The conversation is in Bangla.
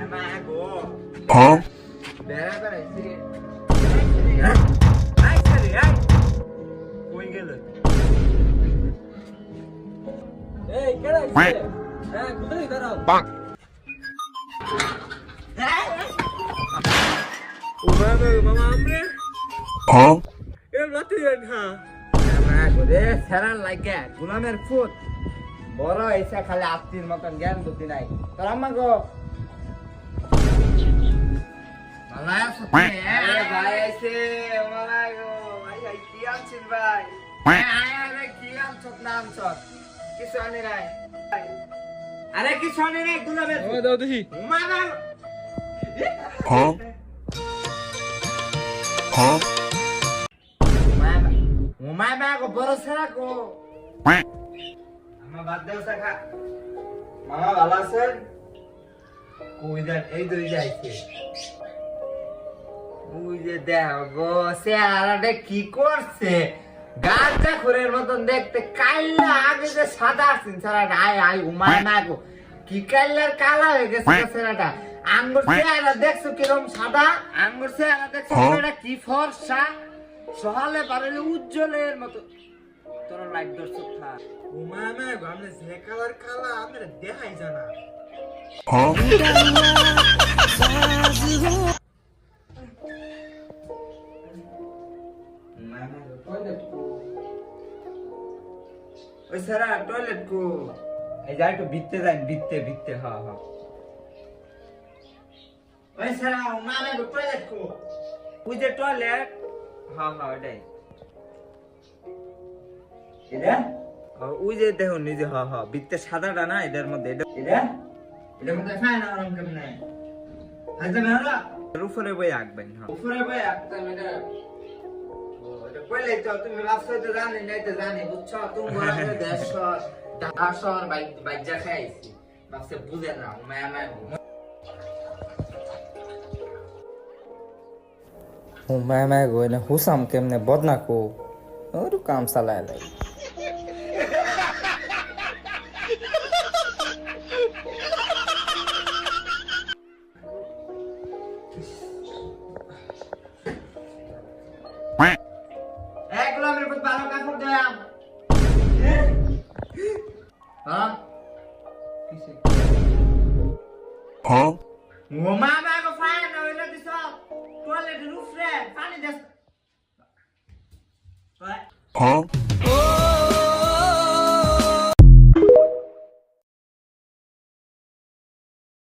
Huh? Bonk. Huh? গুলামের ফুট বড় হয়েছে খালি আত্মীর মতন জ্ঞান বুদ্ধি নাই তোর আম্মা গো ভাই আইছে ভাই ভাই কি আনছিস ভাই কি আনছত না আনছত কিছু আনি নাই আরে কিছু আনি নাই গুলামের দাও দেখি মামা Huh? Huh? মামা গো বড় সারা গো Quack. আমার বাদ দেও সাখা মামা ভালো আছেন কই দেন এই দুই যাইছে ওই যে দেখো গো চেহারাটা কি করছে গাঁজা খোরের মতন দেখতে কাইলা আগে যে সাদা আসছেন সারাটা আয় আয় উমায় না গো কি কাইলার কালা হয়ে গেছে চেহারাটা আঙ্গুর চেহারা দেখছো কিরম সাদা আঙ্গুর চেহারা দেখছো এটা কি ফর্সা সহালে পারলে উজ্জ্বলের মতো তোর লাইট দর্শক থা উমায় না গো আমরা যে কালার কালা আমরা দেখাই জানা Huh? ওই সারা টয়লেট কো এই যাই তো ভিতরে যাই ভিতরে হ্যাঁ হ্যাঁ ওই সারা মামা গো টয়লেট কো ওই যে টয়লেট হ্যাঁ হ্যাঁ ওটাই এটা ওই যে দেখো নিজে হ্যাঁ হ্যাঁ ভিতরে সাদাটা না এটার মধ্যে এটার মধ্যে খায় না আরাম কেমনে হাজে মেহরা উপরে বই আঁকবেন হ্যাঁ উপরে বই আঁকতে মেয়েরা কইলে তো তুমি ভাবছো তো জানি নাই তো জানি বুঝছো তুমি বড় দেশ ঢাকা শহর বাইজা খাইছি ভাবছে বুঝে না মায়া मैं गो ने हुसम केमने बदना को और काम चलाए लाई Quack. একগুলো মেরে পুত ভালো কাপড় দে আম হ্যাঁ কিসে Huh? ও মামা গো ফাইন হইলো দিছ টয়লেট রুফ রে পানি দে Huh?